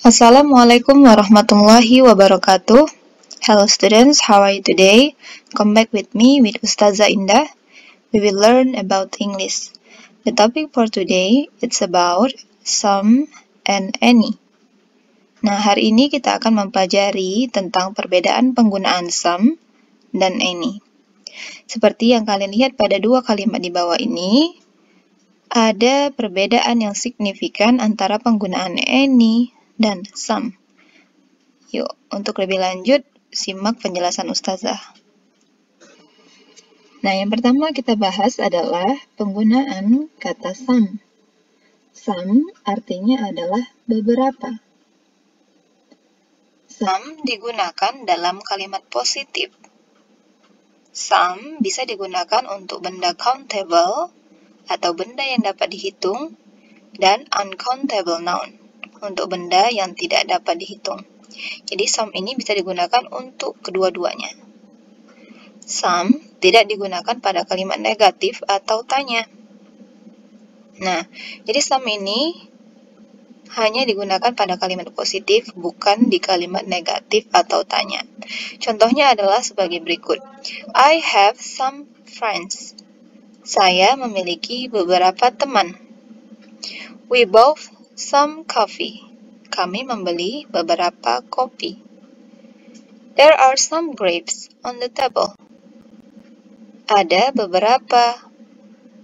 Assalamualaikum warahmatullahi wabarakatuh. Hello students, how are you today? Come back with me with Ustazah Indah. We will learn about English. The topic for today it's about some and any. Nah, hari ini kita akan mempelajari tentang perbedaan penggunaan some dan any. Seperti yang kalian lihat pada dua kalimat di bawah ini, ada perbedaan yang signifikan antara penggunaan any dan some. Yuk, untuk lebih lanjut, simak penjelasan Ustazah. Nah, yang pertama kita bahas adalah penggunaan kata some. Some artinya adalah beberapa. Some digunakan dalam kalimat positif. Some bisa digunakan untuk benda countable atau benda yang dapat dihitung, dan uncountable noun untuk benda yang tidak dapat dihitung. Jadi some ini bisa digunakan untuk kedua-duanya. Some tidak digunakan pada kalimat negatif atau tanya. Nah, jadi some ini hanya digunakan pada kalimat positif, bukan di kalimat negatif atau tanya. Contohnya adalah sebagai berikut. I have some friends. Saya memiliki beberapa teman. We bought some coffee. Kami membeli beberapa kopi. There are some grapes on the table. Ada beberapa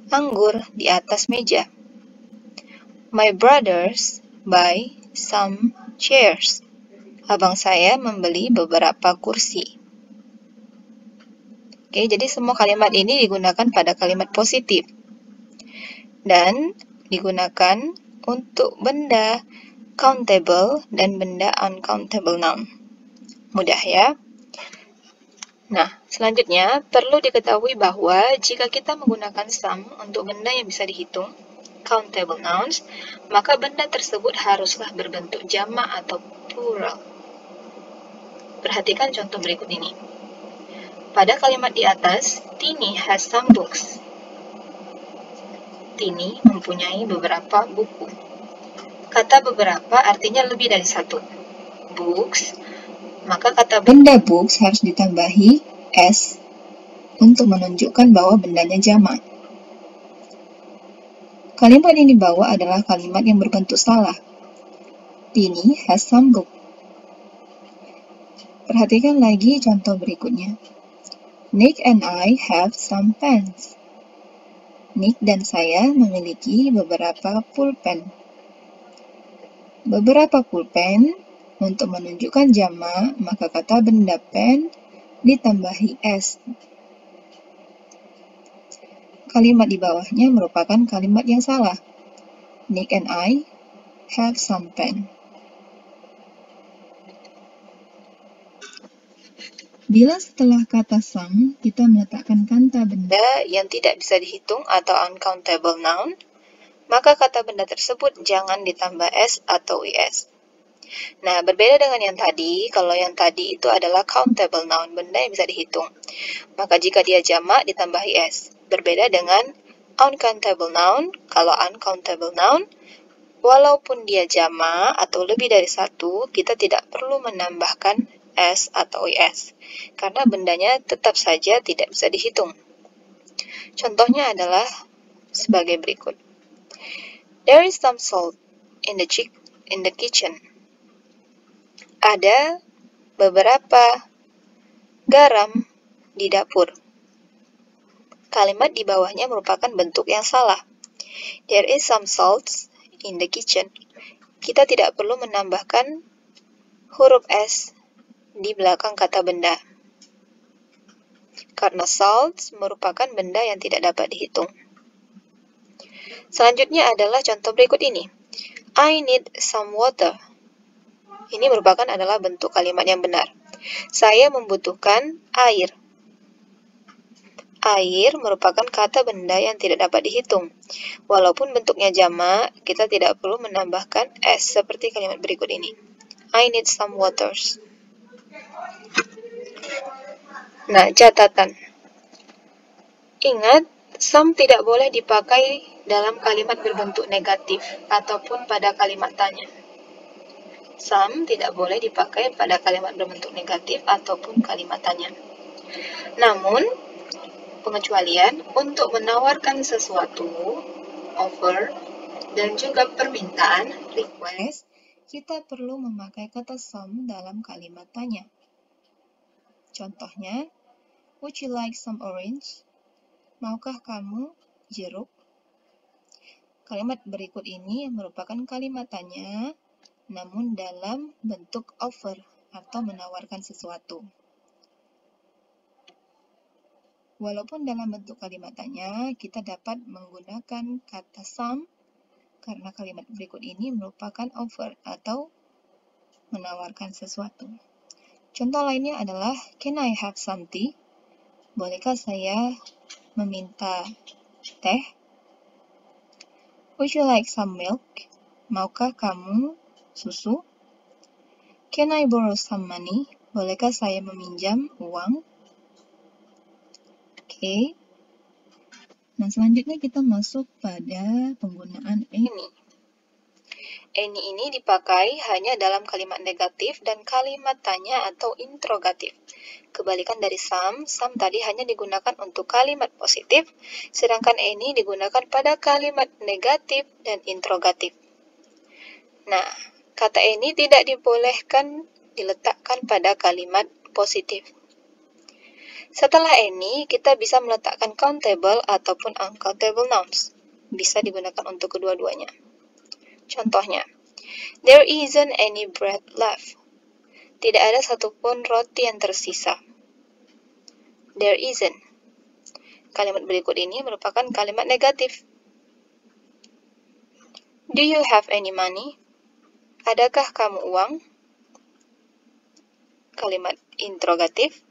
anggur di atas meja. My brothers buy some chairs. Abang saya membeli beberapa kursi. Oke, jadi semua kalimat ini digunakan pada kalimat positif dan digunakan untuk benda countable dan benda uncountable noun. Mudah ya? Nah, selanjutnya perlu diketahui bahwa jika kita menggunakan some untuk benda yang bisa dihitung, countable nouns, maka benda tersebut haruslah berbentuk jamak atau plural. Perhatikan contoh berikut ini. Pada kalimat di atas, Tini has some books. Tini mempunyai beberapa buku. Kata beberapa artinya lebih dari satu. Books, maka kata benda books harus ditambahi s untuk menunjukkan bahwa bendanya jamak. Kalimat yang dibawa adalah kalimat yang berbentuk salah. Tini has some book. Perhatikan lagi contoh berikutnya. Nick and I have some pens. Nick dan saya memiliki beberapa pulpen. Beberapa pulpen, untuk menunjukkan jamak, maka kata benda pen ditambahi s. Kalimat di bawahnya merupakan kalimat yang salah. Nick and I have some pen. Bila setelah kata some, kita meletakkan kata benda yang tidak bisa dihitung atau uncountable noun, maka kata benda tersebut jangan ditambah s atau is. Nah, berbeda dengan yang tadi, kalau yang tadi itu adalah countable noun, benda yang bisa dihitung. Maka jika dia jamak ditambahi s. Berbeda dengan uncountable noun, kalau uncountable noun, walaupun dia jamak atau lebih dari satu, kita tidak perlu menambahkan s atau is, karena bendanya tetap saja tidak bisa dihitung. Contohnya adalah sebagai berikut. There is some salt in the kitchen. Ada beberapa garam di dapur. Kalimat di bawahnya merupakan bentuk yang salah. There is some salt in the kitchen. Kita tidak perlu menambahkan huruf S di belakang kata benda. Karena salt merupakan benda yang tidak dapat dihitung. Selanjutnya adalah contoh berikut ini. I need some water. Ini merupakan adalah bentuk kalimat yang benar. Saya membutuhkan air. Air merupakan kata benda yang tidak dapat dihitung. Walaupun bentuknya jamak, kita tidak perlu menambahkan s seperti kalimat berikut ini. I need some waters. Nah, catatan. Ingat, some tidak boleh dipakai dalam kalimat berbentuk negatif ataupun pada kalimat tanya. Some tidak boleh dipakai pada kalimat berbentuk negatif ataupun kalimat tanya. Namun, pengecualian untuk menawarkan sesuatu, offer, dan juga permintaan, request, kita perlu memakai kata some dalam kalimat tanya. Contohnya, would you like some orange? Maukah kamu jeruk? Kalimat berikut ini merupakan kalimat tanya, namun dalam bentuk offer atau menawarkan sesuatu. Walaupun dalam bentuk kalimat tanya, kita dapat menggunakan kata some karena kalimat berikut ini merupakan offer atau menawarkan sesuatu. Contoh lainnya adalah, can I have some tea? Bolehkah saya meminta teh? Would you like some milk? Maukah kamu susu? Can I borrow some money? Bolehkah saya meminjam uang? Oke. Nah, selanjutnya kita masuk pada penggunaan any. Any ini dipakai hanya dalam kalimat negatif dan kalimat tanya atau interrogatif. Kebalikan dari some tadi hanya digunakan untuk kalimat positif, sedangkan any digunakan pada kalimat negatif dan interrogatif. Nah, kata any tidak dibolehkan diletakkan pada kalimat positif. Setelah any, kita bisa meletakkan countable ataupun uncountable nouns. Bisa digunakan untuk kedua-duanya. Contohnya, there isn't any bread left. Tidak ada satupun roti yang tersisa. There isn't. Kalimat berikut ini merupakan kalimat negatif. Do you have any money? Adakah kamu uang? Kalimat interrogatif.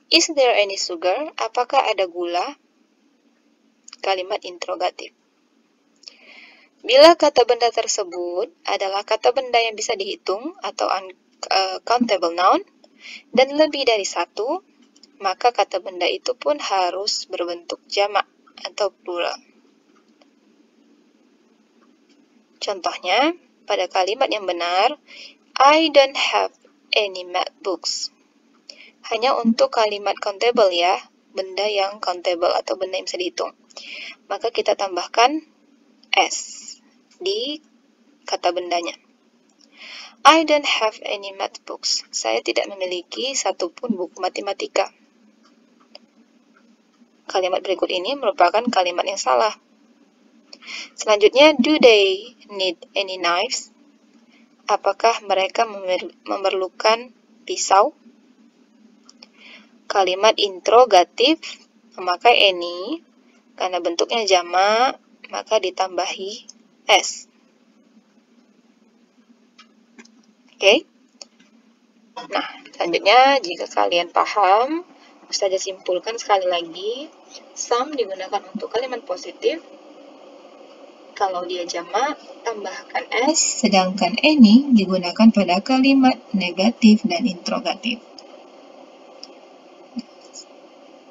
Is there any sugar? Apakah ada gula? Kalimat interrogatif. Bila kata benda tersebut adalah kata benda yang bisa dihitung atau uncountable noun dan lebih dari satu, maka kata benda itu pun harus berbentuk jamak atau plural. Contohnya, pada kalimat yang benar, I don't have any math books. Hanya untuk kalimat countable ya, benda yang countable atau benda yang bisa dihitung. Maka kita tambahkan S di kata bendanya. I don't have any math books. Saya tidak memiliki satupun buku matematika. Kalimat berikut ini merupakan kalimat yang salah. Selanjutnya, do they need any knives? Apakah mereka memerlukan pisau? Kalimat interrogatif memakai any, karena bentuknya jamak, maka ditambahi S. Oke. Nah, selanjutnya jika kalian paham, Ustazah simpulkan sekali lagi, some digunakan untuk kalimat positif. Kalau dia jamak, tambahkan S, sedangkan any digunakan pada kalimat negatif dan interrogatif.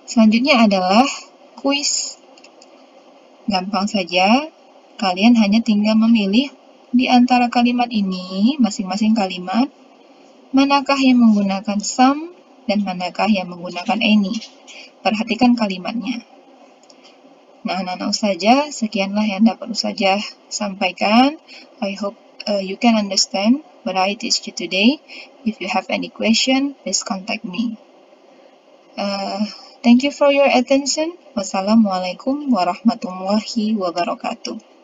Selanjutnya adalah kuis. Gampang saja, kalian hanya tinggal memilih di antara kalimat ini, masing-masing kalimat, manakah yang menggunakan some dan manakah yang menggunakan any. Perhatikan kalimatnya. Nah, anak-anak Ustazah, sekianlah yang dapat Ustazah sampaikan. I hope you can understand what I teach you today. If you have any question, please contact me. Thank you for your attention. Wassalamualaikum warahmatullahi wabarakatuh.